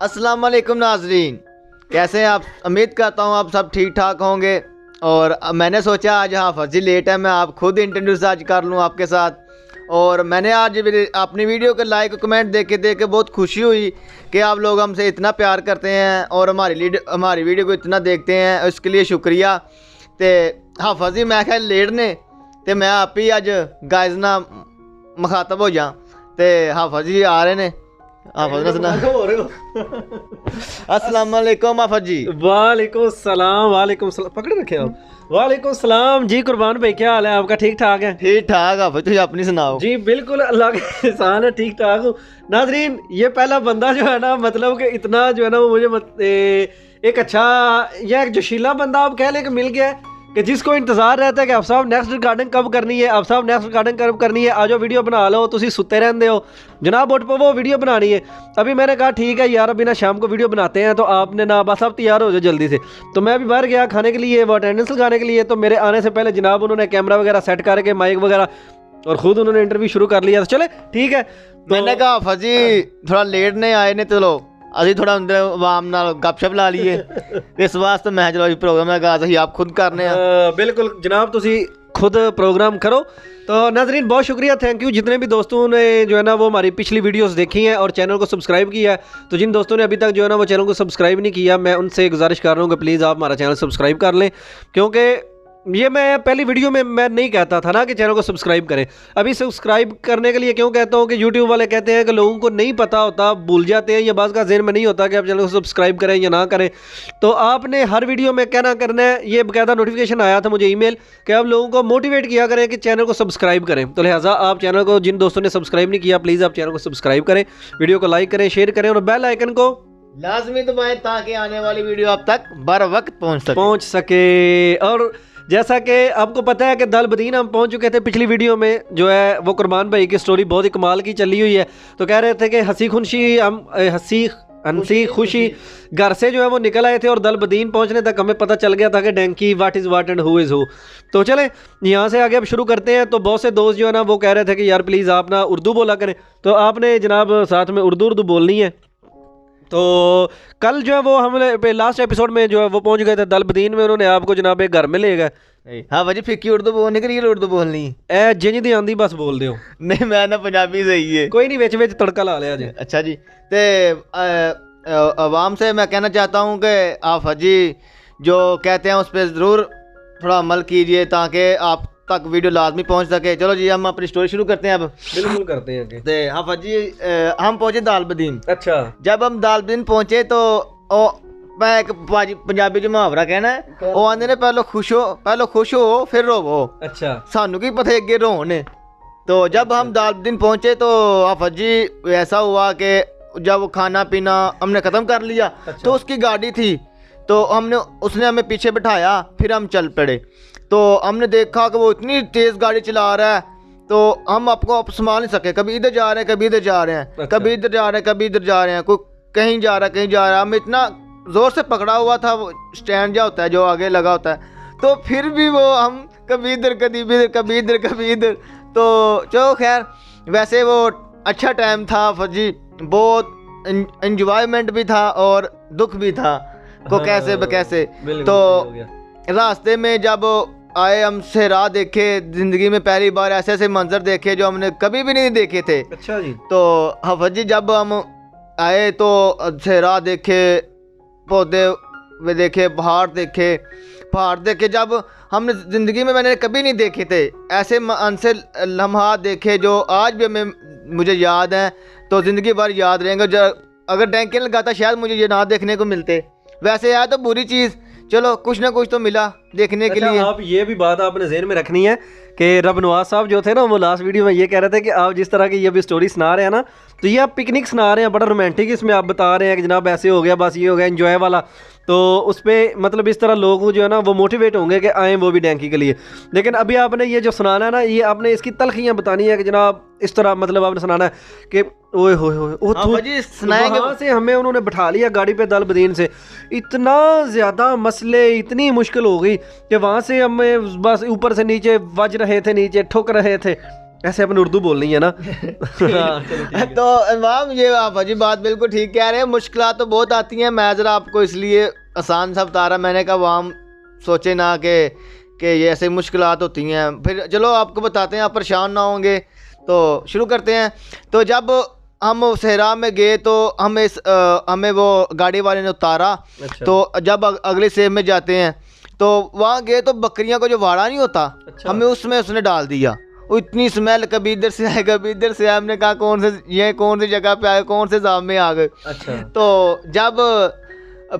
अस्सलाम वालेकुम नाजरीन, कैसे हैं आप? उम्मीद करता हूँ आप सब ठीक ठाक होंगे। और मैंने सोचा आज हाफ़िज़ जी लेट है, मैं आप खुद इंट्रोड्यूस आज कर लूँ आपके साथ। और मैंने आज अपनी वीडियो के लाइक कमेंट देख के बहुत खुशी हुई कि आप लोग हमसे इतना प्यार करते हैं और हमारी वीडियो को इतना देखते हैं, इसके लिए शुक्रिया। तो हाफ़िज़ जी मैं ख्याल लेट ने तो मैं आप ही अज गाइज ना मुखातब हो जा। तो हाफ़िज़ जी आ रहे ने, हाफ़िज़ ने सुना। अस्सलाम वालेकुम हाफ़िज़ जी। वालेकुम सलाम। वालेकुम सलाम, पकड़े रखे आप। वालेकुम सलाम जी। कुर्बान भाई क्या हाल है आपका? ठीक ठाक है? ठीक ठाक हाफ़िज़ जी, अपनी सुनाओ। जी बिल्कुल, अल्लाह के एहसान है, ठीक ठाक हूँ। नाजरीन ये पहला बंदा जो है ना, मतलब कि इतना जो है ना वो मुझे एक अच्छा या एक जोशीला बंदा आप कह लें कि मिल गया है कि जिसको इंतजार रहता है कि आप साहब नेक्स्ट रिकॉर्डिंग कब करनी है, आप साहब नेक्स्ट रिकॉर्डिंग कब करनी है, आज वीडियो बना लो। तुसी सुते रहंदे हो जनाब, उठ पो, वो वीडियो बनानी है। अभी मैंने कहा ठीक है यार, अभी ना शाम को वीडियो बनाते हैं, तो आपने ना बस आप तैयार हो जाओ जल्दी से। तो मैं भी बाहर गया खाने के लिए, वो अटेंडेंस लगाने के लिए। तो मेरे आने से पहले जनाब उन्होंने कैमरा वगैरह सेट करके माइक वगैरह और ख़ुद उन्होंने इंटरव्यू शुरू कर लिया। तो चले ठीक है। तो मैंने कहा हाफ़िज़ जी थोड़ा लेट ने आए ने, चलो अभी थोड़ा अंदर आवाम नाल गपशप ला लिए। इस वास्ते मैं चलो प्रोग्राम है अभी आप खुद करने बिल्कुल जनाब, तुसी खुद प्रोग्राम करो। तो नाजरीन बहुत शुक्रिया, थैंक यू जितने भी दोस्तों ने जो है ना वो हमारी पिछली वीडियोस देखी हैं और चैनल को सब्सक्राइब किया है। तो जिन दोस्तों ने अभी तक जो है ना वो चैनल को सब्सक्राइब नहीं किया, मैं उनसे गुजारिश कर रहा हूँ कि प्लीज़ आप हमारा चैनल सब्सक्राइब कर लें, क्योंकि ये मैं पहली वीडियो में मैं नहीं कहता था ना कि चैनल को सब्सक्राइब करें। अभी सब्सक्राइब करने के लिए क्यों कहता हूँ कि यूट्यूब वाले कहते हैं कि लोगों को नहीं पता होता, भूल जाते हैं, या बाज़ का ज़हन में नहीं होता कि आप चैनल को सब्सक्राइब करें या ना करें। तो आपने हर वीडियो में कहना करना है, ये बाकायदा नोटिफिकेशन आया था मुझे ईमेल कि आप लोगों को मोटिवेट किया करें कि चैनल को सब्सक्राइब करें। तो लिहाजा आप चैनल को, जिन दोस्तों ने सब्सक्राइब नहीं किया, प्लीज़ आप चैनल को सब्सक्राइब करें, वीडियो को लाइक करें, शेयर करें और बेल आइकन को लाजमी दबाएं ताकि आने वाली वीडियो आप तक बर वक्त पहुँच सके। और जैसा कि आपको पता है कि दल बदीन हम पहुंच चुके थे पिछली वीडियो में, जो है वो कुर्बान भाई की स्टोरी बहुत ही कमाल की चली हुई है। तो कह रहे थे कि हंसी खुशी घर से जो है वो निकल आए थे और दल बदीन पहुंचने तक हमें पता चल गया था कि डैंकी what is what and who is who. तो चले यहाँ से आगे अब शुरू करते हैं। तो बहुत से दोस्त जो है ना वो कह रहे थे कि यार प्लीज़ आप ना उर्दू बोला करें, तो आपने जनाब साथ में उर्दू बोलनी है। तो कल जो है वो हमने लास्ट एपिसोड में जो है वो पहुंच गए थे दल बदीन में, उन्होंने आपको जनाब एक घर में ले गए। हाँ भाजी फिक्की उर्दू बोलने के लिए उर्दू बोलनी ए जिंज दी आंदी बस बोल दियो। नहीं मैं ना पंजाबी सही है, कोई नहीं, विच तड़का ला लिया जी। अच्छा जी। तो आवाम से मैं कहना चाहता हूँ कि आप जी जो कहते हैं उस पर ज़रूर थोड़ा अमल कीजिए ताकि आप तक वीडियो लाजमी पहुँच सके। चलो जी हम अपनी स्टोरी शुरू करते हैं अब। बिल्कुल करते हैं। तो हाफ़िज़ जी हम पहुँचे दाल बदीन। अच्छा, जब हम दाल बदीन पहुँचे तो मैं एक पंजाबी जो मुहावरा कहना है, वो आंदे ने पहले खुश हो फिर रोवो। अच्छा, सानू की पता अगे रोने। तो जब हम दाल बदीन पहुँचे तो हाफ़िज़ जी ऐसा हुआ कि जब वो खाना पीना हमने ख़त्म कर लिया। अच्छा। तो उसकी गाड़ी थी, तो उसने हमें पीछे बिठाया, फिर हम चल पड़े। तो हमने देखा कि वो इतनी तेज़ गाड़ी चला रहा है, तो हम आपको संभाल नहीं सके, कभी इधर जा रहे हैं कभी इधर जा रहे हैं। अच्छा। कभी इधर जा रहे हैं कभी इधर जा रहे हैं, कोई कहीं जा रहा है कहीं जा रहा है। हमें इतना ज़ोर से पकड़ा हुआ था, वो स्टैंड जा होता है जो आगे लगा होता है, तो फिर भी वो हम कभी इधर कभी इधर। तो चलो खैर, वैसे वो अच्छा टाइम था फजी, बहुत इंजॉयमेंट भी था और दुख भी था को कैसे बकैसे। तो रास्ते में जब आए हम सहरा देखे, ज़िंदगी में पहली बार ऐसे मंजर देखे जो हमने कभी भी नहीं देखे थे। अच्छा जी। तो हाफ़िज़ जी जब हम आए तो सहरा देखे, पौधे देखे, पहाड़ देखे जब हमने ज़िंदगी में मैंने कभी नहीं देखे थे। ऐसे अनसे लम्हा देखे जो आज भी मुझे याद हैं, तो ज़िंदगी भर याद रहेंगे। अगर डैंकी लगाता शायद मुझे ये ना देखने को मिलते। वैसे है तो बुरी चीज़, चलो कुछ ना कुछ तो मिला देखने के लिए। आप ये भी बात आपने ज़हन में रखनी है कि रब नवाज साहब जो थे ना, वो लास्ट वीडियो में ये कह रहे थे कि आप जिस तरह की ये भी स्टोरी सुना रहे हैं ना, तो ये आप पिकनिक सुना रहे हैं, बड़ा रोमांटिक इसमें आप बता रहे हैं कि जनाब ऐसे हो गया, बस ये हो गया, एंजॉय वाला। तो उस पर मतलब इस तरह लोग जो है ना वो मोटिवेट होंगे कि आएँ वो भी डैंकी के लिए। लेकिन अभी आपने ये जो सुनाना है ना, ये आपने इसकी तलखियाँ बतानी है कि जनाब इस तरह मतलब आपने सुनाना है कि ओए होए सुनाएंगे। वहाँ से हमें उन्होंने बिठा लिया गाड़ी पे दल बदीन से, इतना ज़्यादा मसले, इतनी मुश्किल हो गई कि वहाँ से हमें बस ऊपर से नीचे वज रहे थे, नीचे ठुक रहे थे। ऐसे अपन उर्दू बोलनी है ना। तो इमाम ये आप जी बात बिल्कुल ठीक कह रहे हैं, मुश्किलात तो बहुत आती हैं, मैं ज़रा आपको इसलिए आसान सा बता रहा, मैंने कहा वाम सोचे ना कि ये ऐसे मुश्किलात होती हैं। फिर चलो आपको बताते हैं, आप परेशान ना होंगे, तो शुरू करते हैं। तो जब हम सहरा में गए तो हमें वो गाड़ी वाले ने उतारा। अच्छा। तो जब अगले सेब में जाते हैं तो वहाँ गए तो बकरियां को जो वाड़ा नहीं होता, अच्छा। हमें उसमें उसने डाल दिया। वो इतनी स्मेल, कभी इधर से आए कभी इधर से आए, हमने कहा कौन सी जगह पे आए, कौन से जाम में आ गए। अच्छा। तो जब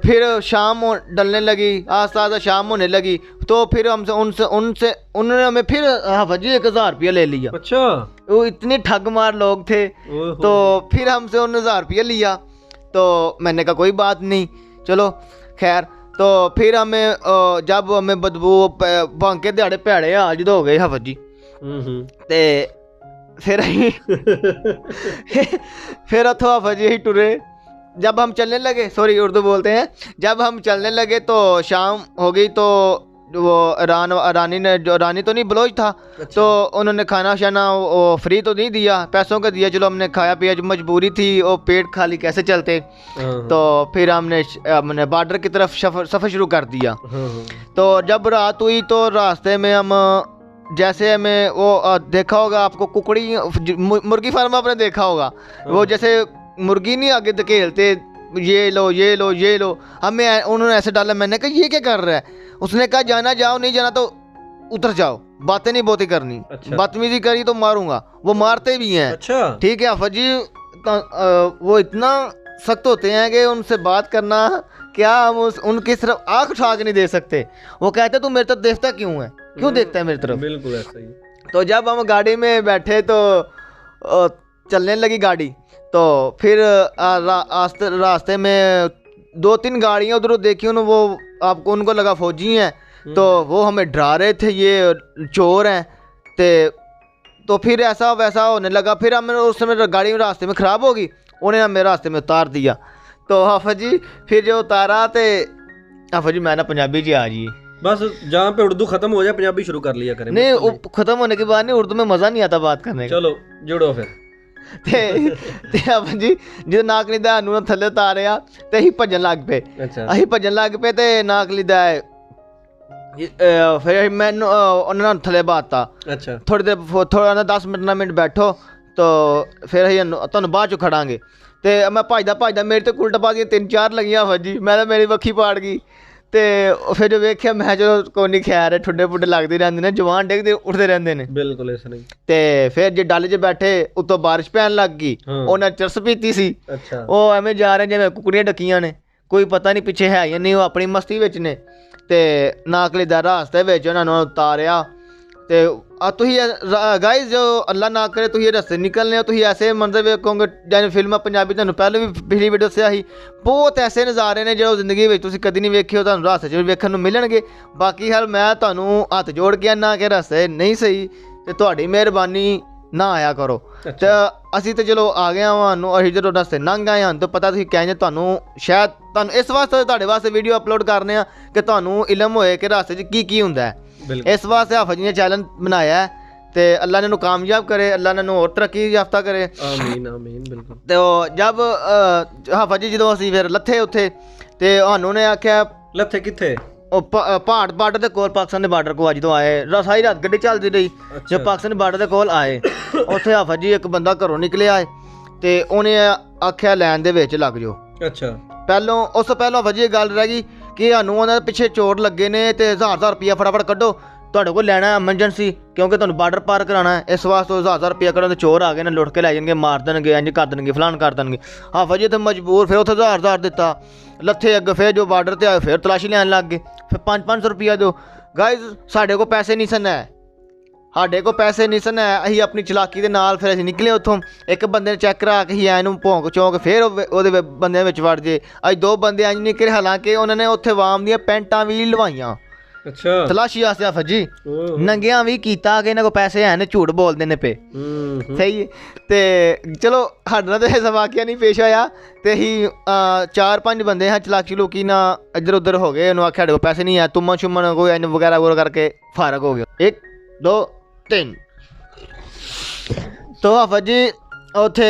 फिर शाम डलने लगी, आस्ता आस्ता शाम होने लगी, तो फिर हमसे उन्होंने हमें फिर हाफिज जी 1000 रुपया ले लिया। अच्छा। वो इतने ठग मार लोग थे, तो फिर हमसे 1000 रुपया लिया। तो मैंने कहा कोई बात नहीं, चलो खैर। तो फिर हमें जब हमें बदबू भांके दिहाड़े भैड़े हाल जद हो गए हाफिज जी, ते फिर फिर उतो हाफिज जी टुरे। जब हम चलने लगे, सॉरी उर्दू बोलते हैं, जब हम चलने लगे तो शाम हो गई। तो वो रानी ने, जो रानी तो नहीं बलोच था, अच्छा। तो उन्होंने खाना शाना वो फ्री तो नहीं दिया, पैसों का दिया। चलो हमने खाया पिया, जो मजबूरी थी, वो पेट खाली कैसे चलते। तो फिर हमने बॉर्डर की तरफ सफ़र शुरू कर दिया। तो जब रात हुई तो रास्ते में हम जैसे हमें वो देखा होगा आपको, कुकड़ी मुर्गी फार्म आपने देखा होगा, वो जैसे मुर्गी नहीं आगे धकेलते, ये लो ये लो ये लो, हमें उन्होंने ऐसे डाला। मैंने कहा ये क्या कर रहा है? उसने कहा जाना जाओ, नहीं जाना तो उतर जाओ, बातें नहीं बहुती करनी। अच्छा। बदतमीजी करी तो मारूंगा। वो मारते भी हैं। अच्छा। ठीक है हाफिज जी, वो इतना सख्त होते हैं कि उनसे बात करना क्या, हम उनकी तरफ आँख उठा के नहीं दे सकते। वो कहते तू मेरे तरफ देखता क्यों है, क्यों देखता है मेरी तरफ? बिल्कुल ऐसा ही। तो जब हम गाड़ी में बैठे तो चलने लगी गाड़ी, तो फिर रास्ते में 2-3 गाड़ियाँ उधर देखी, वो आपको उनको लगा फौजी हैं, तो वो हमें डरा रहे थे ये चोर हैं। तो फिर ऐसा वैसा होने लगा। फिर हमें उस समय गाड़ी में रास्ते में ख़राब होगी, उन्हें हमें रास्ते में उतार दिया। तो हाफिज जी फिर जो उतारा तो हाफिज जी मैं ना पंजाबी जी आ जी, बस जहाँ पे उर्दू खत्म हो जाए पंजाबी शुरू कर लिया करें। नहीं ख़त्म होने के बाद नहीं, उर्दू में मज़ा नहीं आता बात करने का। चलो जुड़ो फिर। ਤੇ ਆਪਾਂ ਜੀ ਜਦੋਂ ਨਾਕਲੀ ਦਾ ਨੂੰ ਥੱਲੇ ਉਤਾਰਿਆ ਤੇ ਅਸੀਂ ਭੱਜਣ ਲੱਗ ਪਏ। ਅੱਛਾ। ਅਸੀਂ ਭੱਜਣ ਲੱਗ ਪਏ ਤੇ ਨਾਕਲੀ ਦਾ ਫਿਰ ਮੈਨੂੰ ਉਹਨਾਂ ਨੇ ਥੱਲੇ ਬਾਤਾ। ਅੱਛਾ। ਥੋੜੀ ਦੇਰ ਥੋੜਾ 10 ਮਿੰਟ ਬੈਠੋ, तो फिर ਅਸੀਂ ਤੁਹਾਨੂੰ ਬਾਅਦ ਚੋਂ ਖੜਾਂਗੇ। ਤੇ ਮੈਂ ਭੱਜਦਾ ਮੇਰੇ ਤੇ ਉਲਟਾ ਪਾ ਗਈ 3-4 ਲੱਗੀਆਂ ਹਾਫਿਜ ਜੀ, ਮੈਂ ਤਾਂ ਮੇਰੀ ਵੱਖੀ ਪਾੜ ਗਈ। ਤੇ ਫਿਰ ਜੋ ਵੇਖਿਆ ਮੈਂ ਚਲੋ ਕੋਈ ਨਹੀਂ, ਖੈਰ ਠੁੱਡੇ ਪੁੱਡੇ ਲੱਗਦੇ ਰਹਿੰਦੇ ਨੇ, ਜਵਾਨ ਡਿੱਗਦੇ ਉੱਠਦੇ ਰਹਿੰਦੇ ਨੇ। ਬਿਲਕੁਲ ਇਸ ਨਹੀਂ। ਤੇ ਫਿਰ ਜੇ ਡੱਲ 'ਚ ਬੈਠੇ ਉੱਤੋਂ ਬਾਰਿਸ਼ ਪੈਣ ਲੱਗ ਗਈ, ਉਹਨਾਂ ਚਰਸ ਪੀਤੀ ਸੀ। ਅੱਛਾ। ਉਹ ਐਵੇਂ ਜਾ ਰਹੇ ਜਿਵੇਂ ਕੁਕੜੀਆਂ ਡੱਕੀਆਂ ਨੇ, ਕੋਈ ਪਤਾ ਨਹੀਂ ਪਿੱਛੇ ਹੈ ਜਾਂ ਨਹੀਂ, ਉਹ ਆਪਣੀ ਮਸਤੀ ਵਿੱਚ ਨੇ। ਤੇ ਨਾਕਲੀ ਦਾ ਰਾਸਤੇ ਵਿੱਚ ਉਹਨਾਂ ਨੂੰ ਉਤਾਰਿਆ। ਤੇ ਤੁਸੀਂ ਗਾਇਜ਼ ਜੋ ਅੱਲਾ ਨਾ ਕਰੇ ਤੁਸੀਂ ਇਹ ਰਸਤੇ ਨਿਕਲਨੇ ਹੋ, ਤੁਸੀਂ ਐਸੇ ਮੰਜ਼ਰ ਵੇਖੋਗੇ ਜਿਵੇਂ ਫਿਲਮਾਂ ਪੰਜਾਬੀ ਤੁਹਾਨੂੰ ਪਹਿਲਾਂ ਵੀ ਪਿਛਲੀ ਵੀਡੀਓ ਦੱਸਿਆ ਸੀ, ਬਹੁਤ ਐਸੇ ਨਜ਼ਾਰੇ ਨੇ ਜੋ ਜ਼ਿੰਦਗੀ ਵਿੱਚ ਤੁਸੀਂ ਕਦੀ ਨਹੀਂ ਵੇਖੇ ਹੋ, ਤੁਹਾਨੂੰ ਰਸਤੇ 'ਚ ਵੀ ਵੇਖਣ ਨੂੰ ਮਿਲਣਗੇ। ਬਾਕੀ ਹਾਲ ਮੈਂ ਤੁਹਾਨੂੰ ਹੱਥ ਜੋੜ ਕੇ ਨਾ ਕਿ ਰਸਤੇ ਨਹੀਂ ਸਹੀ ਤੇ ਤੁਹਾਡੀ ਮਿਹਰਬਾਨੀ ਨਾ ਆਇਆ ਕਰੋ। ਤੇ ਅਸੀਂ ਤਾਂ ਚਲੋ ਆ ਗਏ ਹਾਂ, ਨੂੰ ਅਸੀਂ ਜਦੋਂ ਰਸਤੇ ਲੰਘ ਆਏ ਹਾਂ ਤਾਂ ਪਤਾ ਤੁਸੀਂ ਕਹਿੰਦੇ ਤੁਹਾਨੂੰ ਸ਼ਾਇਦ ਤੁਹਾਨੂੰ ਇਸ ਵਾਸਤੇ ਤੁਹਾਡੇ ਵਾਸਤੇ ਵੀਡੀਓ ਅਪਲੋਡ ਕਰਨੇ ਆ ਕਿ ਤੁਹਾਨੂੰ ਇਲਮ ਹੋਏ ਕਿ ਰਸਤੇ 'ਚ ਕੀ ਕੀ ਹੁੰਦਾ ਹੈ। ਇਸ ਵਾਸਤੇ ਹਾਫਿਜ ਜੀ ਨੇ ਚੈਲੰਜ ਬਣਾਇਆ ਹੈ ਤੇ ਅੱਲਾ ਨੇ ਇਹਨੂੰ ਕਾਮਯਾਬ ਕਰੇ, ਅੱਲਾ ਨੇ ਇਹਨੂੰ ਹੋਰ ਤਰੱਕੀ ਯਾਫਤਾ ਕਰੇ। ਆਮੀਨ ਆਮੀਨ। ਬਿਲਕੁਲ। ਤੇ ਉਹ ਜਦ ਹਾਫਿਜ ਜੀ ਜਦੋਂ ਅਸੀਂ ਫਿਰ ਲੱਥੇ ਉੱਥੇ ਤੇ ਸਾਨੂੰ ਨੇ ਆਖਿਆ ਲੱਥੇ ਕਿੱਥੇ? ਉਹ ਪਹਾੜ ਬਾਰਡਰ ਦੇ ਕੋਲ, ਪਾਕਿਸਤਾਨ ਦੇ ਬਾਰਡਰ ਕੋਲ। ਜਦੋਂ ਆਏ ਸਾਰੀ ਰਾਤ ਗੱਡੀ ਚੱਲਦੀ ਰਹੀ, ਜਦ ਪਾਕਿਸਤਾਨ ਦੇ ਬਾਰਡਰ ਦੇ ਕੋਲ ਆਏ ਉੱਥੇ ਹਾਫਿਜ ਜੀ ਇੱਕ ਬੰਦਾ ਘਰੋਂ ਨਿਕਲਿਆ ਹੈ ਤੇ ਉਹਨੇ ਆਖਿਆ ਲਾਈਨ ਦੇ ਵਿੱਚ ਲੱਗ ਜਾਓ। ਅੱਛਾ। ਉਸ ਤੋਂ ਪਹਿਲਾਂ ਹਾਫਿਜ ਜੀ ਇਹ ਗੱਲ ਰਹਿ ਗਈ ਕਿ ਸਾਨੂੰ ਉਹਨਾਂ ਦੇ ਪਿੱਛੇ ਚੋਰ ਲੱਗੇ ਨੇ ਤੇ 1000 ਰੁਪਇਆ ਫਟਾਫਟ ਕੱਢੋ, ਤੁਹਾਡੇ ਕੋਲ ਲੈਣਾ ਐਮਰਜੈਂਸੀ, ਕਿਉਂਕਿ ਤੁਹਾਨੂੰ ਬਾਰਡਰ ਪਾਰ ਕਰਾਉਣਾ ਹੈ। ਇਸ ਵਾਸਤੇ 1000 ਰੁਪਇਆ ਕੱਢਣ ਤੇ ਚੋਰ ਆ ਗਏ ਨੇ, ਲੁੱਟ ਕੇ ਲੈ ਜਾਣਗੇ, ਮਾਰ ਦੇਣਗੇ, ਇੰਝ ਕਰ ਦੇਣਗੇ, ਫਲਾਨ ਕਰ ਦੇਣਗੇ। ਹਾਫਿਜ ਜੀ ਇੱਥੇ ਮਜਬੂਰ ਫਿਰ ਉੱਥੇ 1000 ਦਿੱਤਾ, ਲੱਥੇ ਅੱਗੇ ਫਿਰ ਜੋ ਬਾਰਡਰ ਤੇ ਆਏ ਫਿਰ ਤਲਾਸ਼ੀ ਲੈਣ ਲੱਗ ਗਏ, ਫਿਰ 500 ਰੁਪਇਆ ਦਿਓ। ਗਾਇਜ਼ ਸਾਡੇ ਕੋਲ ਪੈਸੇ ਨਹੀਂ ਸਨ ਹੈ, ਸਾਡੇ ਕੋਲ ਪੈਸੇ ਨਹੀਂ ਸਨ ਹੈ। ਅਸੀਂ ਆਪਣੀ ਚਲਾਕੀ ਦੇ ਨਾਲ ਫਿਰ ਅਸੀਂ ਨਿਕਲੇ ਉੱਥੋਂ। ਇੱਕ ਬੰਦੇ ਨੇ ਚੈੱਕ ਕਰਾ ਕੇ ਹੀ ਐਨੂੰ ਭੌਂਕ ਚੌਂਕ ਫਿਰ ਉਹਦੇ ਬੰਦਿਆਂ ਵਿੱਚ ਵੜ ਜੇ। ਅੱਜ 2 ਬੰਦੇ ਇੰਝ ਨਿਕਲੇ, ਹਾਲਾਂਕਿ ਉਹਨਾਂ ਨੇ ਉੱਥੇ ਵਾਮ ਦੀਆਂ ਪੈਂਟਾਂ ਵੀ ਲਵਾਈਆਂ। ਅੱਛਾ। ਤਲਾਸ਼ੀ ਵਾਸਤੇ ਹਾਫਿਜ ਜੀ ਨੰਗਿਆਂ ਵੀ ਕੀਤਾ ਕਿ ਇਹਨਾਂ ਕੋਲ ਪੈਸੇ ਹੈ ਨੇ, ਝੂਠ ਬੋਲਦੇ ਨੇ ਪਏ। ਸਹੀ। ਤੇ ਚਲੋ ਸਾਡੇ ਨਾਲ ਤਾਂ ਇਹ ਵਾਕਿਆ ਨਹੀਂ ਪੇਸ਼ ਹੋਇਆ ਤੇ ਅਸੀਂ 4-5 ਬੰਦੇ ਹਾਂ ਚਲਾਕੀ ਚਲੂਕੀ ਨਾ ਇੱਧਰ ਉੱਧਰ ਹੋ ਗਏ। ਉਹਨੂੰ ਆਖਿਆ ਸਾਡੇ ਕੋਲ ਪੈਸੇ ਨਹੀਂ ਹੈ, ਤੁਮਨ ਸ਼ੁਮਨ ਕੋਈ ਇੰਝ ਵਗੈਰਾ ਵਗੈਰਾ ਕਰਕੇ ਫਾਰਗ ਹੋ ਗਿਆ। 1 2 3 ਤੋ ਆਫਤ ਜੀ ਉੱਥੇ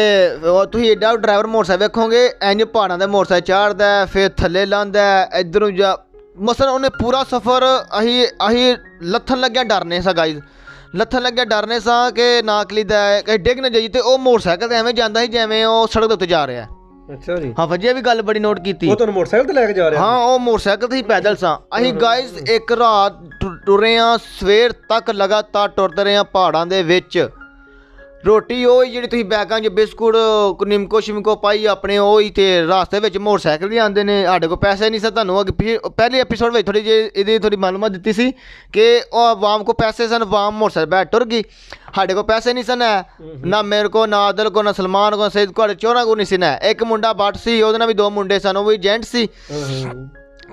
ਤੁਸੀਂ ਏਡਾ ਡਰਾਈਵਰ ਮੋਟਰਸਾਈਕਲ ਵੇਖੋਗੇ ਇੰਜ ਪਹਾੜਾਂ ਦੇ ਮੋਟਰਸਾਈਕਲ ਚਾੜਦਾ ਫਿਰ ਥੱਲੇ ਲਾਂਦਾ ਇੱਧਰੋਂ ਜਾ ਮਸਲ ਉਹਨੇ ਪੂਰਾ ਸਫ਼ਰ ਅਸੀਂ ਲੱਥਣ ਲੱਗਿਆ ਡਰਨੇ ਸਾਂ ਗਾਈਜ਼ ਲੱਥਣ ਲੱਗਿਆ ਡਰਨੇ ਸਾਂ ਕਿ ਨਾਕਲੀ ਦਾ ਕਿ ਡਿੱਗ ਨਾ ਜਾਈ ਤੇ ਉਹ ਮੋਟਰਸਾਈਕਲ ਤੇ ਐਵੇਂ ਜਾਂਦਾ ਸੀ ਜਿਵੇਂ ਉਹ ਸੜਕ ਦੇ ਉੱਤੇ ਜਾ ਰਿਹਾ। ਅੱਛਾ ਜੀ। ਹਾਂ ਵਧੀਆ ਵੀ ਗੱਲ ਬੜੀ ਨੋਟ ਕੀਤੀ। ਉਹ ਤੁਹਾਨੂੰ ਮੋਟਰਸਾਈਕਲ ਤੇ ਲੈ ਕੇ ਜਾ ਰਿਹਾ? ਹਾਂ ਉਹ ਮੋਟਰਸਾਈਕਲ ਤੇ ਹੀ ਪੈਦਲ ਸਾਂ ਅਸੀਂ ਗਾਈਜ਼ ਇੱਕ ਰਾਤ ਟੁਰੇ ਹਾਂ ਸਵੇਰ ਤੱਕ ਲਗਾਤਾਰ ਟੁਰਦੇ ਰਹੇ ਹਾਂ ਪਹਾੜਾਂ ਦੇ ਵਿੱਚ। ਰੋਟੀ ਉਹ ਜਿਹੜੀ ਤੁਸੀਂ ਬੈਗਾਂ 'ਚ ਬਿਸਕੁਟ ਨਿੰਮਕੋ ਸ਼ਿਮਕੋ ਪਾਈ ਆਪਣੇ ਉਹ ਹੀ ਤੇ ਰਾਸਤੇ ਵਿੱਚ ਮੋਟਰਸਾਈਕਲ ਵੀ ਆਉਂਦੇ ਨੇ। ਸਾਡੇ ਕੋਲ ਪੈਸੇ ਨਹੀਂ ਸਨ। ਤੁਹਾਨੂੰ ਪਹਿਲੇ ਐਪੀਸੋਡ ਵਿੱਚ ਥੋੜ੍ਹੀ ਜਿਹੀ ਇਹਦੀ ਥੋੜ੍ਹੀ ਮਾਲੂਮਾਤ ਦਿੱਤੀ ਸੀ ਕਿ ਉਹ ਆਵਾਮ ਕੋ ਪੈਸੇ ਸਨ ਆਵਾਮ ਮੋਟਰਸਾਈਕਲ ਬੈਠ ਟੁਰ ਗਈ। ਸਾਡੇ ਕੋਲ ਪੈਸੇ ਨਹੀਂ ਸਨ ਹੈ ਨਾ ਮੇਰੇ ਕੋ ਨਾ ਆਦਲ ਕੋ ਨਾ ਸਲਮਾਨ ਕੋ ਸਈਦ ਕੋ ਚੋਰਾਂ ਕੋ ਨਹੀਂ ਸੀ ਨਾ। ਇੱਕ ਮੁੰਡਾ ਬੱਟ ਸੀ ਉਹਦੇ ਨਾਲ ਵੀ 2 ਮੁੰਡੇ ਸਨ ਉਹ ਵੀ ਏਜੰਟ ਸੀ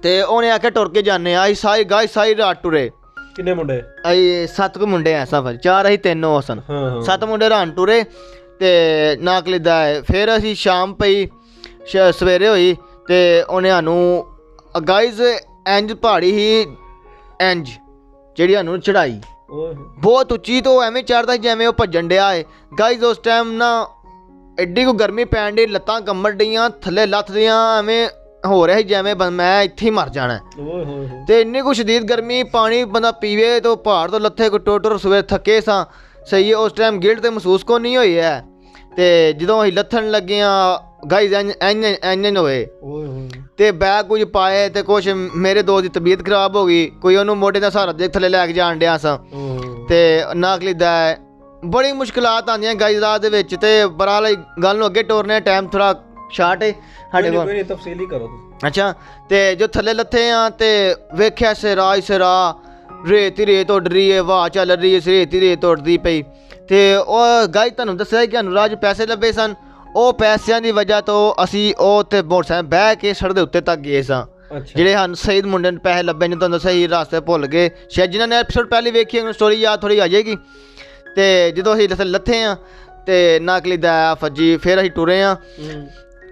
ਤੇ ਉਹਨੇ ਆਖਿਆ ਟੁਰ ਕੇ ਜਾਂਦੇ ਆ। ਅਸੀਂ ਸਾਰੀ ਰਾਤ ਟੁਰੇ। ਕਿੰਨੇ ਮੁੰਡੇ? ਅਸੀਂ 7 ਕੁ ਮੁੰਡੇ ਐ ਸਫਰ 4 ਅਸੀਂ 3 ਉਹ ਸਨ 7 ਮੁੰਡੇ ਰਾਨ ਟੁਰੇ ਤੇ ਨਾਕਲੀ ਦਾ ਫਿਰ ਅਸੀਂ ਸ਼ਾਮ ਪਈ ਸਵੇਰੇ ਹੋਈ ਤੇ ਉਹਨੇ ਸਾਨੂੰ ਗਾਈਜ਼ ਇੰਜ ਪਹਾੜੀ ਹੀ ਇੰਜ ਜਿਹੜੀ ਸਾਨੂੰ ਚੜਾਈ ਬਹੁਤ ਉੱਚੀ ਤੋਂ ਐਵੇਂ ਚੜ੍ਹਦਾ ਜਿਵੇਂ ਉਹ ਭੱਜਣ ਡਿਆ ਏ ਗਾਈਜ਼। ਉਸ ਟਾਈਮ ਨਾ ਐਡੀ ਕੋ ਗਰਮੀ ਪੈਣ ਡਈ ਲੱਤਾਂ ਕੰਬਣ ਡਈਆਂ ਥੱਲੇ ਲੱਥਦੀਆਂ ਐਵੇਂ ਹੋ ਰਿਹਾ ਸੀ ਜਿਵੇਂ ਮੈਂ ਇੱਥੇ ਹੀ ਮਰ ਜਾਣਾ ਤੇ ਇੰਨੀ ਕੁ ਸ਼ਦੀਦ ਗਰਮੀ ਪਾਣੀ ਬੰਦਾ ਪੀਵੇ ਤਾਂ ਪਹਾੜ ਤੋਂ ਲੱਥੇ ਕੋ ਟੋਟਰ ਸਵੇਰ ਥੱਕੇ ਸਾਂ ਸਹੀ ਹੈ। ਉਸ ਟਾਈਮ ਗਿਲਟ ਤੇ ਮਹਿਸੂਸ ਕੋ ਨਹੀਂ ਹੋਈ ਹੈ ਤੇ ਜਦੋਂ ਅਸੀਂ ਲੱਥਣ ਲੱਗੇ ਹਾਂ ਗਾਈਜ਼ ਇੰਜ ਹੋਏ ਤੇ ਬੈਗ ਕੁਝ ਪਾਏ ਤੇ ਕੁਛ ਮੇਰੇ ਦੋਸਤ ਦੀ ਤਬੀਅਤ ਖਰਾਬ ਹੋ ਗਈ। ਕੋਈ ਉਹਨੂੰ ਮੋਢੇ ਦਾ ਸਹਾਰਾ ਦੇ ਥੱਲੇ ਲੈ ਕੇ ਜਾਣ ਡਿਆ ਸਾਂ ਤੇ ਨਾਕਲੀ ਦਾ ਬੜੀ ਮੁਸ਼ਕਿਲਾਤ ਆਉਂਦੀਆਂ ਗਾਈਜ਼ ਰਾਤ ਦੇ ਵਿੱਚ ਤੇ ਬਰਾਲ ਗੱਲ ਨੂੰ ਅੱਗੇ ਟੋਰਨੇ ਟਾਈਮ ਥੋੜ੍ਹਾ ਸ਼ਾਰਟ ਹੈ ਸਾਡੇ ਕੋਲ। ਤਫਸੀਲੀ ਕਰੋ ਤੁਸੀਂ। ਅੱਛਾ ਤੇ ਜੋ ਥੱਲੇ ਲੱਥੇ ਆ ਤੇ ਵੇਖਿਆ ਸਿਰਾ ਰੇਤ ਹੀ ਰੇਤ ਉੱਡ ਰਹੀ ਹੈ ਵਾਹ ਚੱਲ ਰਹੀ ਹੈ ਰੇਤ ਹੀ ਰੇਤ ਉੱਡਦੀ ਪਈ ਤੇ ਉਹ ਗਾਈਜ਼ ਤੁਹਾਨੂੰ ਦੱਸਿਆ ਕਿ ਸਾਨੂੰ ਰਾਜ ਪੈਸੇ ਲੱਭੇ ਸਨ। ਉਹ ਪੈਸਿਆਂ ਦੀ ਵਜ੍ਹਾ ਤੋਂ ਅਸੀਂ ਉਹ ਤੇ ਮੋਟਰਸਾਈਕਲ ਬਹਿ ਕੇ ਸੜਕ ਦੇ ਉੱਤੇ ਤੱਕ ਗਏ ਸਾਂ। ਜਿਹੜੇ ਸਾਨੂੰ ਸਈਦ ਮੁੰਡੇ ਨੂੰ ਪੈਸੇ ਲੱਭੇ ਨੇ ਤੁਹਾਨੂੰ ਦੱਸਿਆ ਸੀ ਰਾਸਤੇ ਭੁੱਲ ਗਏ ਸ਼ਾਇਦ ਜਿਨ੍ਹਾਂ ਨੇ ਐਪੀਸੋਡ ਪਹਿਲੇ ਵੇਖੀ ਉਹਨੂੰ ਸਟੋਰੀ ਯਾਦ ਥੋੜ੍ਹੀ ਆ ਜਾਏਗੀ। ਤੇ ਜਦੋਂ ਅਸੀਂ ਲੱਥੇ ਹਾਂ ਤੇ ਨਾਕਲੀ ਦਾ ਫੱਜੀ ਫਿਰ ਅਸੀਂ ਟੁਰੇ ਹਾਂ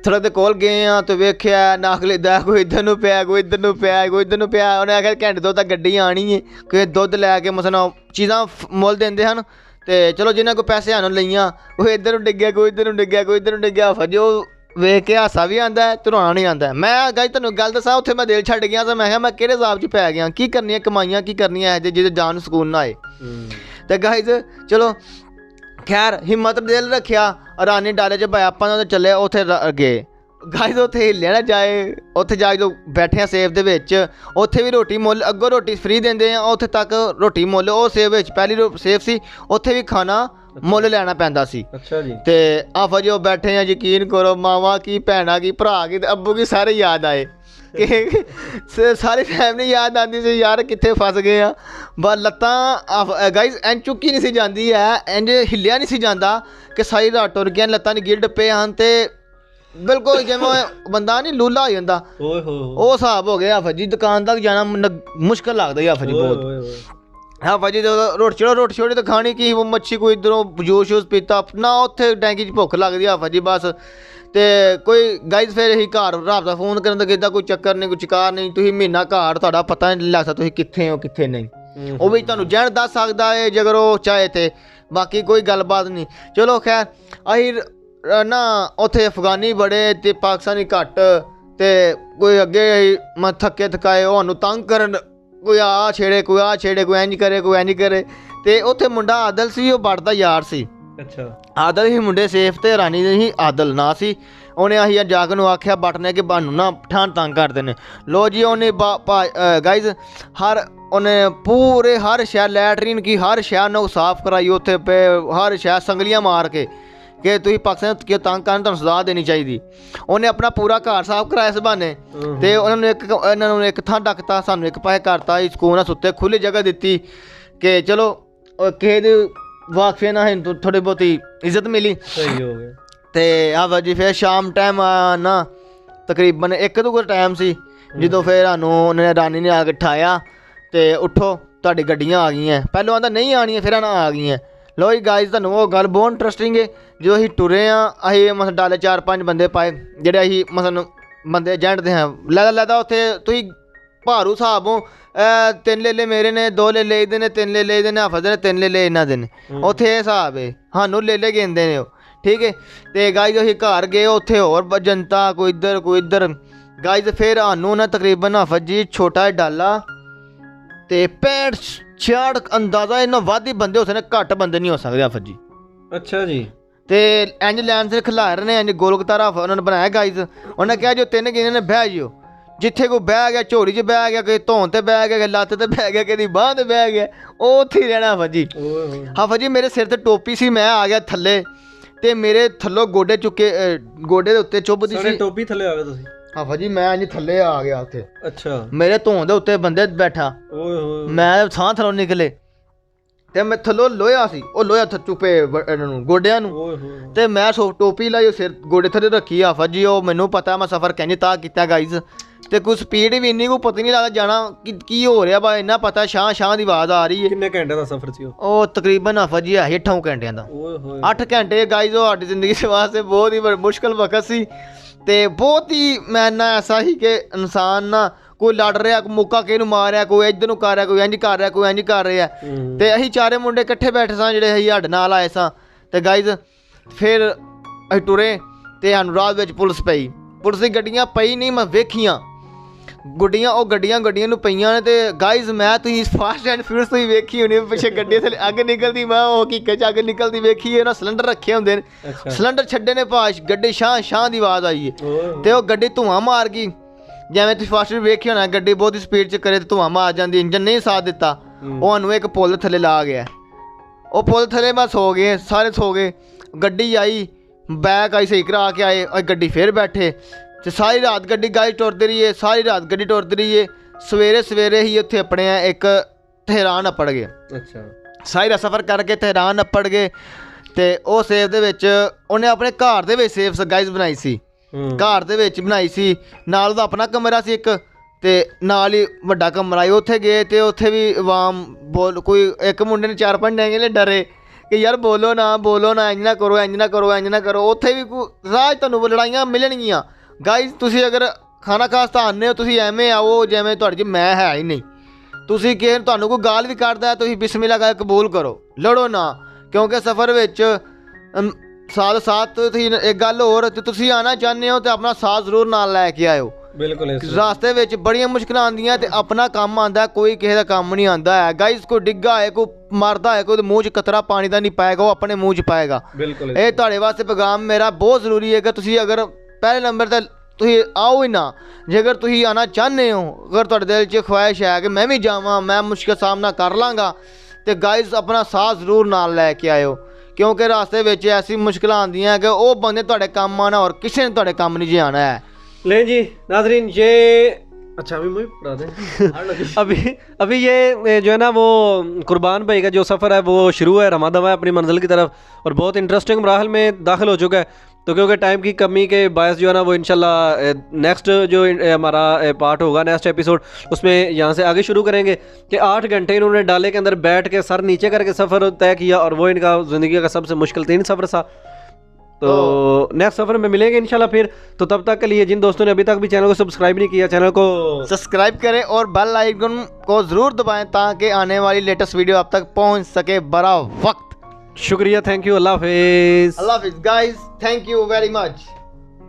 ਸੜਕ ਦੇ ਕੋਲ ਗਏ ਹਾਂ ਤੇ ਵੇਖਿਆ ਨਾਕਲੀ ਦਾ ਕੋਈ ਇੱਧਰ ਨੂੰ ਪਿਆ ਕੋਈ ਇੱਧਰ ਨੂੰ ਪਿਆ ਕੋਈ ਇੱਧਰ ਨੂੰ ਪਿਆ। ਉਹਨੇ ਆਖਿਆ ਘੰਟੇ ਤੋਂ ਤਾਂ ਗੱਡੀ ਆਉਣੀ ਹੈ ਕੋਈ ਦੁੱਧ ਲੈ ਕੇ ਮਸਲਾਂ ਚੀਜ਼ਾਂ ਮੁੱਲ ਦਿੰਦੇ ਹਨ ਤੇ ਚਲੋ ਜਿਨ੍ਹਾਂ ਕੋਲ ਪੈਸੇ ਸਾਨੂੰ ਲਈਆਂ ਉਹ ਇੱਧਰ ਨੂੰ ਡਿੱਗਿਆ ਕੋਈ ਇੱਧਰ ਨੂੰ ਡਿੱਗਿਆ ਕੋਈ ਇੱਧਰ ਨੂੰ ਡਿੱਗਿਆ ਫਜੋ ਵੇਖ ਕੇ ਹਾਸਾ ਵੀ ਆਉਂਦਾ ਤੇ ਰੋਣਾ ਨਹੀਂ ਆਉਂਦਾ। ਮੈਂ ਗਾਈਜ਼ ਤੁਹਾਨੂੰ ਗੱਲ ਦੱਸਾਂ ਉੱਥੇ ਮੈਂ ਦਿਲ ਛੱਡ ਗਿਆ ਤਾਂ ਮੈਂ ਕਿਹਾ ਮੈਂ ਕਿਹੜੇ ਹਿਸਾਬ 'ਚ ਪੈ ਗਿਆ ਕੀ ਕਰਨੀਆਂ ਕਮਾਈਆਂ ਕੀ ਕਰਨੀਆਂ ਇਹ ਜਿਹਦੇ ਜਾਨ ਨੂੰ ਸਕੂਨ ਨਾ ਆਏ। ਤੇ ਗਾਈਜ਼ ਚਲੋ ਖੈਰ ਹਿੰਮਤ ਦਿਲ ਰੱਖਿਆ ਰਾਨੀ ਡਾਲੇ 'ਚ ਭਾਈ ਆਪਾਂ ਤਾਂ ਚੱਲੇ ਉੱਥੇ ਗਏ ਗਾਈਜ਼ ਉੱਥੇ ਹਿੱਲਿਆ ਨਾ ਜਾਏ। ਉੱਥੇ ਜਾ ਕੇ ਜਦੋਂ ਬੈਠੇ ਆ ਸੇਫ ਦੇ ਵਿੱਚ ਉੱਥੇ ਵੀ ਰੋਟੀ ਮੁੱਲ ਅੱਗੋਂ ਰੋਟੀ ਫ੍ਰੀ ਦਿੰਦੇ ਆ ਉੱਥੇ ਤੱਕ ਰੋਟੀ ਮੁੱਲ ਉਹ ਸੇਫ ਵਿੱਚ ਪਹਿਲੀ ਸੇਫ ਸੀ ਉੱਥੇ ਵੀ ਖਾਣਾ ਮੁੱਲ ਲੈਣਾ ਪੈਂਦਾ ਸੀ। ਅੱਛਾ ਜੀ। ਤੇ ਆਫਾ ਜੀ ਉਹ ਬੈਠੇ ਆ ਯਕੀਨ ਕਰੋ ਮਾਵਾਂ ਕੀ ਭੈਣਾਂ ਕੀ ਭਰਾ ਕੀ ਤੇ ਅੱਬੂ ਕੀ ਸਾਰੇ ਯਾਦ ਆਏ ਕਿ ਸਾਰੀ ਫੈਮਿਲੀ ਯਾਦ ਆਉਂਦੀ ਸੀ ਯਾਰ ਕਿੱਥੇ ਫਸ ਗਏ ਆ। ਬਸ ਲੱਤਾਂ ਗਾਈਜ਼ ਇੰਝ ਚੁੱਕੀ ਨਹੀਂ ਸੀ ਜਾਂਦੀ ਹੈ ਇੰਝ ਹਿੱਲਿਆ ਨਹੀਂ ਸੀ ਜਾਂਦਾ ਕਿ ਸਾਰੀ ਰਾਤ ਟੁਰ ਗਿਆ ਲੱਤਾਂ ਦੀ ਗਿੱਲ ਡੱਪੇ ਹਨ ਤੇ ਬਿਲਕੁਲ ਜਿਵੇਂ ਬੰਦਾ ਨਹੀਂ ਲੂਲਾ ਹੋ ਜਾਂਦਾ ਉਹ ਹਿਸਾਬ ਹੋ ਗਿਆ ਆਫਾ ਜੀ। ਦੁਕਾਨ ਤੱਕ ਜਾਣਾ ਮੁਸ਼ਕਿਲ ਲੱਗਦਾ ਆਫਾ ਜੀ ਬਹੁਤ। ਹਾਂ ਭਾਜੀ ਰੋਟੀ ਛੋਟੀ ਤਾਂ ਖਾਣੀ ਕੀ ਮੱਛੀ ਕੋਈ ਇੱਧਰੋਂ ਜੂਸ ਪੀਤਾ ਨਾ ਉੱਥੇ ਟੈਂਕੀ 'ਚ ਭੁੱਖ ਲੱਗਦੀ ਆ ਭਾਜੀ ਬਸ। ਤੇ ਕੋਈ ਗਾਈਜ਼ ਫਿਰ ਅਸੀਂ ਘਰ ਰਾਤ ਦਾ ਫੋਨ ਕਰਨ ਦਾ ਕਿੱਦਾਂ ਕੋਈ ਚੱਕਰ ਨਹੀਂ ਕੋਈ ਚਿਕਾਰ ਨਹੀਂ ਤੁਸੀਂ ਮਹੀਨਾ ਘਰ ਤੁਹਾਡਾ ਪਤਾ ਨਹੀਂ ਲੱਗਦਾ ਤੁਸੀਂ ਕਿੱਥੇ ਹੋ ਕਿੱਥੇ ਨਹੀਂ ਉਹ ਵੀ ਤੁਹਾਨੂੰ ਜਣ ਦੱਸ ਸਕਦਾ ਹੈ ਜੇਕਰ ਉਹ ਚਾਹੇ ਤੇ ਬਾਕੀ ਕੋਈ ਗੱਲਬਾਤ ਨਹੀਂ। ਚਲੋ ਖੈਰ ਅਸੀਂ ਨਾ ਉੱਥੇ ਅਫਗਾਨੀ ਬੜੇ ਤੇ ਪਾਕਿਸਤਾਨੀ ਘੱਟ ਤੇ ਕੋਈ ਅੱਗੇ ਅਸੀਂ ਥੱਕੇ ਥਕਾਏ ਉਹ ਸਾਨੂੰ ਤੰਗ ਕਰਨ ਕੋਈ ਆ ਛੇੜੇ ਕੋਈ ਇੰਝ ਕਰੇ ਕੋਈ ਇੰਝ ਕਰੇ ਤੇ ਉੱਥੇ ਮੁੰਡਾ ਆਦਲ ਸੀ ਉਹ ਬੜਦਾ ਯਾਰ ਸੀ। ਅੱਛਾ ਆਦਲ ਹੀ ਮੁੰਡੇ ਸੇਫ ਤੇ ਰਾਣੀ ਦੇ ਹੀ ਆਦਲ ਨਾ ਸੀ। ਉਹਨੇ ਅਸੀਂ ਜਾ ਕੇ ਨੂੰ ਆਖਿਆ ਬਟਨੇ ਕਿ ਬਾਨੂੰ ਨਾ ਠਾਣ ਤੰਗ ਕਰਦੇ ਨੇ। ਲੋ ਜੀ ਉਹਨੇ ਗਾਈਜ਼ ਉਹਨੇ ਪੂਰੇ ਹਰ ਸ਼ਹਿਰ ਲੈਟਰੀਨ ਕੀ ਹਰ ਸ਼ਹਿਰ ਨੂੰ ਸਾਫ਼ ਕਰਾਈ ਉੱਥੇ ਪੇ ਹਰ ਸ਼ਹਿਰ ਸੰਗਲੀਆਂ ਮਾਰ ਕੇ ਕਿ ਤੁਸੀਂ ਪਾਕਿਸਤਾਨ ਕਿਉਂ ਤੰਗ ਕਰਨ ਤੁਹਾਨੂੰ ਸਜ਼ਾ ਦੇਣੀ ਚਾਹੀਦੀ। ਉਹਨੇ ਆਪਣਾ ਪੂਰਾ ਘਰ ਸਾਫ਼ ਕਰਾਇਆ ਇਸ ਬਹਾਨੇ ਤੇ ਇਹਨਾਂ ਨੂੰ ਇੱਕ ਥਾਂ ਡੱਕਤਾ ਸਾਨੂੰ ਇੱਕ ਪਾਸੇ ਕਰਤਾ ਸਕੂਨ ਨਾਲ ਸੁੱਤੇ ਖੁੱਲ੍ਹੀ ਜਗ੍ਹਾ ਦਿੱਤੀ ਕਿ ਚਲੋ ਕਿਸੇ ਦੇ ਵਾਕਫੇ ਨਾਲ ਥੋੜ੍ਹੀ ਬਹੁਤੀ ਇੱਜ਼ਤ ਮਿਲੀ। ਸਹੀ ਹੋ ਗਿਆ। ਤੇ ਆ ਵਜੀ ਫਿਰ ਸ਼ਾਮ ਟਾਈਮ ਨਾ ਤਕਰੀਬਨ 1-2 ਟਾਈਮ ਸੀ ਜਦੋਂ ਫਿਰ ਸਾਨੂੰ ਉਹਨੇ ਰਾਨੀ ਨੇ ਆ ਕੇ ਠਾਇਆ ਤੇ ਉੱਠੋ ਤੁਹਾਡੀ ਗੱਡੀਆਂ ਆ ਗਈਆਂ। ਪਹਿਲਾਂ ਆਂਦਾ ਨਹੀਂ ਆਉਣੀਆਂ ਫਿਰ ਆਣਾ ਆ ਗਈਆਂ। ਲੋ ਜੀ ਗਾਈਜ਼ ਤੁਹਾਨੂੰ ਉਹ ਗੱਲ ਬਹੁਤ ਇੰਟਰਸਟਿੰਗ ਹੈ। ਜਦੋਂ ਅਸੀਂ ਟੁਰੇ ਹਾਂ ਅਸੀਂ ਮਸਲ ਡਾਲੇ 4-5 ਬੰਦੇ ਪਾਏ ਜਿਹੜੇ ਅਸੀਂ ਮਸਲ ਬੰਦੇ ਏਜੰਟ ਦੇ ਹਾਂ ਲੈਦਾ ਉੱਥੇ ਤੁਸੀਂ ਭਾਰੂ ਹਿਸਾਬੋਂ 3 ਲੈ ਮੇਰੇ ਨੇ, 2 ਲੈ ਇਹਦੇ ਨੇ, 3 ਲੈ ਇਹਦੇ ਨੇ, ਹਾਫਜ਼ ਨੇ, 3 ਲੈ ਇਹਨਾਂ ਦੇ ਨੇ। ਉੱਥੇ ਇਹ ਹਿਸਾਬ ਹੈ, ਸਾਨੂੰ ਲੈ ਕਹਿੰਦੇ ਨੇ ਉਹ, ਠੀਕ ਹੈ। ਤੇ ਗਾਈਜ਼ ਅਸੀਂ ਘਰ ਗਏ, ਉੱਥੇ ਹੋਰ ਜਨਤਾ ਕੋਈ ਇੱਧਰ ਗਾਈਜ਼। ਫਿਰ ਸਾਨੂੰ ਨਾ ਤਕਰੀਬਨ ਹਾਫਜ਼ ਜੀ ਛੋਟਾ ਜਿਹਾ ਡਾਲਾ ਤੇ 65-66 ਅੰਦਾਜ਼ਾ ਇਹਨਾਂ ਵੱਧ ਹੀ ਬੰਦੇ ਹੋ ਸਕਦੇ, ਘੱਟ ਬੰਦੇ ਨਹੀਂ ਹੋ ਸਕਦੇ ਹਾਫਜ਼ ਜੀ। ਅੱਛਾ ਜੀ। ਤੇ ਇੰਜ ਲੈਣ ਸੇ ਖਿਲਾਰ ਨੇ, ਇੰਜ ਗੋਲਗਤਾਰਾ ਉਹਨਾਂ ਨੇ ਬਣਾਇਆ ਗਾਈਜ਼। ਉਹਨਾਂ ਕਿਹਾ ਜੋ 3 ਗਏ ਨੇ ਬਹਿ ਜਿਓ, ਜਿੱਥੇ ਕੋਈ ਬਹਿ ਗਿਆ, ਝੋਲੀ 'ਚ ਬਹਿ ਗਿਆ, ਕੋਈ ਧੌਣ ਤੇ ਬਹਿ ਗਿਆ, ਲੱਤ ਤੇ ਬਹਿ ਗਿਆ, ਕਿਸੇ ਬਾਂਹ ਤੇ ਬਹਿ ਗਿਆ, ਉਹ ਉੱਥੇ ਹੀ ਰਹਿਣਾ ਹਾਫਜ਼ ਜੀ। ਹਾਫਜ਼ ਜੀ ਮੇਰੇ ਸਿਰ ਤੇ ਟੋਪੀ ਸੀ, ਮੈਂ ਆ ਗਿਆ ਥੱਲੇ ਤੇ ਮੇਰੇ ਥੱਲੋਂ ਗੋਡੇ ਚੁੱਕੇ, ਗੋਡੇ ਦੇ ਉੱਤੇ ਚੁੱਭਦੀ ਸੀ ਟੋਪੀ ਥੱਲੇ ਆ ਗਏ ਤੁਸੀਂ ਹਾਫਜ਼ ਜੀ। ਮੈਂ ਇੰਜ ਥੱਲੇ ਆ ਗਿਆ ਉੱਥੇ। ਅੱਛਾ। ਮੇਰੇ ਧੌਣ ਦੇ ਉੱਤੇ ਬੰਦੇ ਬੈਠਾ, ਮੈਂ ਸਾਹ ਥੱਲੋਂ ਨਿਕਲੇ ਤੇ ਮੈਂ ਥੱਲੋਂ ਲੋਹਾ ਸੀ, ਉਹ ਲੋਹਾ ਚੁੱਪੇ ਇਹਨਾਂ ਨੂੰ ਗੋਡਿਆਂ ਨੂੰ, ਤੇ ਮੈਂ ਟੋਪੀ ਲਾਈ, ਸਿਰ ਗੋਡੇ ਥੱਲੇ ਰੱਖੀ ਹਾਫਜ਼ ਜੀ। ਉਹ ਮੈਨੂੰ ਪਤਾ ਮੈਂ ਸਫ਼ਰ ਕਹਿੰਦੇ ਤਾਂ ਕੀਤਾ ਗਾਈਜ਼, ਤੇ ਕੋਈ ਸਪੀਡ ਵੀ ਇੰਨੀ ਕੋਈ ਪਤਾ ਨਹੀਂ ਲੱਗਦਾ ਜਾਣਾ ਕੀ ਹੋ ਰਿਹਾ ਬਾ, ਇੰਨਾ ਪਤਾ ਸ਼ਾਂ ਦੀ ਆਵਾਜ਼ ਆ ਰਹੀ ਹੈ। ਕਿੰਨੇ ਘੰਟੇ ਦਾ ਸਫ਼ਰ ਸੀ ਉਹ ਤਕਰੀਬਨ ਹਾਫਜ਼ ਜੀ 8 ਘੰਟਿਆਂ ਦਾ। 8 ਘੰਟੇ ਗਾਈਜ਼, ਉਹ ਸਾਡੀ ਜ਼ਿੰਦਗੀ ਦੇ ਵਾਸਤੇ ਬਹੁਤ ਹੀ ਮੁਸ਼ਕਿਲ ਵਕਤ ਸੀ। ਤੇ ਬਹੁਤ ਹੀ ਮੈਂ ਨਾ ਐਸਾ ਹੀ ਕਿ ਇਨਸਾਨ ਨਾ ਕੋਈ ਲੜ ਰਿਹਾ, ਕੋਈ ਮੁੱਕਾ ਕਿਸੇ ਨੂੰ ਮਾਰ ਰਿਹਾ, ਕੋਈ ਇੱਧਰ ਨੂੰ ਕਰ ਰਿਹਾ, ਕੋਈ ਇੰਝ ਕਰ ਰਿਹਾ, ਕੋਈ ਇੰਝ ਕਰ ਰਿਹਾ। ਤੇ ਅਸੀਂ 4 ਮੁੰਡੇ ਇਕੱਠੇ ਬੈਠੇ ਸਾਂ ਜਿਹੜੇ ਅਸੀਂ ਸਾਡੇ ਨਾਲ ਆਏ ਸਾਂ। ਤੇ ਗਾਈਜ਼ ਫਿਰ ਅਸੀਂ ਟੁਰੇ ਤੇ ਸਾਨੂੰ ਰਾਹ ਵਿੱਚ ਪੁਲਿਸ ਪਈ, ਪੁਲਿਸ ਦੀ ਗੱਡੀਆਂ ਪਈ ਨਹੀਂ, ਮੈਂ ਵੇਖੀਆਂ ਗੱਡੀਆਂ, ਉਹ ਗੱਡੀਆਂ ਨੂੰ ਪਈਆਂ ਨੇ। ਤੇ ਗਾਈਜ਼ ਮੈਂ ਤੁਸੀਂ ਫਾਸਟ ਐਂਡ ਫਿਊਰੀਅਸ ਤੁਸੀਂ ਵੇਖੀ ਹੋਣੀ, ਪਿੱਛੇ ਗੱਡੀ ਥੱਲੇ ਅੱਗ ਨਿਕਲਦੀ, ਮੈਂ ਉਹ ਹਕੀਕਤ 'ਚ ਅੱਗ ਨਿਕਲਦੀ ਵੇਖੀ ਹੈ ਨਾ। ਸਿਲੰਡਰ ਰੱਖੇ ਹੁੰਦੇ ਨੇ, ਸਿਲੰਡਰ ਛੱਡੇ ਨੇ ਭਾਸ਼, ਗੱਡੀ ਸ਼ਾਂ ਦੀ ਆਵਾਜ਼ ਆਈ ਹੈ ਤੇ ਉਹ ਗੱਡੀ ਧੂੰਆਂ ਮਾਰ ਗਈ। ਜਿਵੇਂ ਤੁਸੀਂ ਫਾਸਟ ਵੇਖੀ ਹੋਣਾ, ਗੱਡੀ ਬਹੁਤ ਹੀ ਸਪੀਡ 'ਚ ਕਰੇ ਤੇ ਧੂੰਆਂ ਮਾਰ ਜਾਂਦੀ, ਇੰਜਨ ਨਹੀਂ ਸਾਥ ਦਿੱਤਾ। ਉਹ ਸਾਨੂੰ ਇੱਕ ਪੁਲ ਥੱਲੇ ਲਾ ਗਿਆ, ਉਹ ਪੁਲ ਥੱਲੇ ਬਸ ਸੋ ਗਏ, ਸਾਰੇ ਸੋ ਗਏ। ਗੱਡੀ ਆਈ, ਬੈਕ ਆਈ, ਸਹੀ ਕਰਾ ਕੇ ਆਏ, ਗੱਡੀ ਫਿਰ ਬੈਠੇ ਤੇ ਸਾਰੀ ਰਾਤ ਗੱਡੀ ਗਾਈ ਟੁਰਦੀ ਰਹੀ ਹੈ, ਸਾਰੀ ਰਾਤ ਗੱਡੀ ਟੁਰਦੀ ਰਹੀ ਹੈ। ਸਵੇਰੇ ਹੀ ਉੱਥੇ ਆਪਣੇ ਇੱਕ ਤਹਿਰਾਨ ਅੱਪੜ ਗਏ। ਅੱਛਾ। ਸਾਰੀ ਰਾਤ ਸਫ਼ਰ ਕਰਕੇ ਤਹਿਰਾਨ ਅੱਪੜ ਗਏ। ਤੇ ਉਹ ਸੇਫ ਦੇ ਵਿੱਚ ਉਹਨੇ ਆਪਣੇ ਘਰ ਦੇ ਵਿੱਚ ਸੇਫ ਗਾਈਜ਼ ਬਣਾਈ ਸੀ, ਘਰ ਦੇ ਵਿੱਚ ਬਣਾਈ ਸੀ। ਨਾਲ ਉਹਦਾ ਆਪਣਾ ਕਮਰਾ ਸੀ ਇੱਕ, ਤੇ ਨਾਲ ਹੀ ਵੱਡਾ ਕਮਰਾ ਸੀ। ਉੱਥੇ ਗਏ ਤੇ ਉੱਥੇ ਵੀ ਆਵਾਮ ਕੋਈ ਇੱਕ ਮੁੰਡੇ ਨੇ 4-5 ਡੈਂਗੇ ਡਰੇ ਕਿ ਯਾਰ ਬੋਲੋ ਨਾ ਇੰਜ ਨਾ ਕਰੋ, ਇੰਜ ਨਾ ਕਰੋ। ਉੱਥੇ ਵੀ ਰਾਜ ਤੁਹਾਨੂੰ ਲੜਾਈਆਂ ਮਿਲਣਗੀਆਂ ਗਾਈਜ਼। ਤੁਸੀਂ ਅਗਰ ਖਾਣਾ ਖਾਸਤਾ ਆਉਂਦੇ ਹੋ, ਤੁਸੀਂ ਐਵੇਂ ਆਓ ਜਿਵੇਂ ਤੁਹਾਡੇ 'ਚ ਮੈਂ ਹੈ ਹੀ ਨਹੀਂ। ਤੁਸੀਂ ਕਿਸੇ ਤੁਹਾਨੂੰ ਕੋਈ ਗਾਲ ਵੀ ਕਰਦਾ, ਤੁਸੀਂ ਬਿਸਮਿਲ੍ਲਾ ਕਰ ਕਬੂਲ ਕਰੋ, ਲੜੋ ਨਾ। ਕਿਉਂਕਿ ਸਫ਼ਰ ਵਿੱਚ ਸਾਥ ਤੁਸੀਂ ਇੱਕ ਗੱਲ ਹੋਰ, ਤੇ ਤੁਸੀਂ ਆਉਣਾ ਚਾਹੁੰਦੇ ਹੋ ਤੇ ਆਪਣਾ ਸਾਥ ਜ਼ਰੂਰ ਨਾਲ ਲੈ ਕੇ ਆਇਓ। ਬਿਲਕੁਲ। ਰਾਸਤੇ ਵਿੱਚ ਬੜੀਆਂ ਮੁਸ਼ਕਿਲਾਂ ਆਉਂਦੀਆਂ ਤੇ ਆਪਣਾ ਕੰਮ ਆਉਂਦਾ, ਕੋਈ ਕਿਸੇ ਦਾ ਕੰਮ ਨਹੀਂ ਆਉਂਦਾ ਹੈ ਗਾਈਜ਼। ਕੋਈ ਡਿੱਗਾ ਹੈ, ਕੋਈ ਮਰਦਾ ਹੈ, ਕੋਈ ਮੂੰਹ 'ਚ ਕਤਰਾ ਪਾਣੀ ਦਾ ਨਹੀਂ ਪਾਏਗਾ, ਉਹ ਆਪਣੇ ਮੂੰਹ 'ਚ ਪਾਏਗਾ। ਬਿਲਕੁਲ। ਇਹ ਤੁਹਾਡੇ ਵਾਸਤੇ ਪੈਗਾਮ ਮੇਰਾ ਬਹੁਤ ਜ਼ਰੂਰੀ ਹੈ ਕਿ ਤੁਸੀਂ ਅਗਰ ਪਹਿਲੇ ਨੰਬਰ 'ਤੇ ਤੁਸੀਂ ਆਓ ਹੀ ਨਾ। ਜੇਕਰ ਤੁਸੀਂ ਆਉਣਾ ਚਾਹੁੰਦੇ ਹੋ, ਅਗਰ ਤੁਹਾਡੇ ਦਿਲ 'ਚ ਖਵਾਇਸ਼ ਹੈ ਕਿ ਮੈਂ ਵੀ ਜਾਵਾਂ, ਮੈਂ ਮੁਸ਼ਕਿਲ ਸਾਹਮਣਾ ਕਰ ਲਾਂਗਾ, ਤੇ ਗਾਈਜ਼ ਆਪਣਾ ਸਾਥ ਜ਼ਰੂਰ ਨਾਲ ਲੈ ਕੇ ਆਇਓ। ਕਿਉਂਕਿ ਰਾਸਤੇ ਵਿੱਚ ਐਸੀ ਮੁਸ਼ਕਿਲਾਂ ਆਉਂਦੀਆਂ ਕਿ ਉਹ ਬੰਦੇ ਤੁਹਾਡੇ ਕੰਮ आना और किसी ने ਤੁਹਾਡੇ ਕੰਮ नहीं जी आना है। ले जी नाजरीन, ये अच्छा अभी मुझे पढ़ा दें अभी ये जो है ना वो कुर्बान भाई का जो सफ़र है वो शुरू है, रमा दवा है अपनी मंजिल की तरफ, और बहुत इंटरेस्टिंग मराहल में दाखिल हो चुका है। तो क्योंकि टाइम की कमी के बायस जो है ना वो इंशाल्लाह नेक्स्ट जो हमारा पार्ट होगा, नेक्स्ट एपिसोड, उसमें यहाँ से आगे शुरू करेंगे कि 8 घंटे इन्होंने डाले के अंदर बैठ के सर नीचे करके सफ़र तय किया, और वो इनका ज़िंदगी का सबसे मुश्किल 3 सफ़र था। तो नेक्स्ट सफ़र में मिलेंगे इंशाल्लाह फिर। तो तब तक के लिए जिन दोस्तों ने अभी तक भी चैनल को सब्सक्राइब नहीं किया, चैनल को सब्सक्राइब करें और बेल आइकन को ज़रूर दबाएं ताकि आने वाली लेटेस्ट वीडियो आप तक पहुंच सके बरा वक्त। शुक्रिया, थैंक यू, अल्लाह हाफिज़। अल्लाह हाफिज़ guys, thank you very much.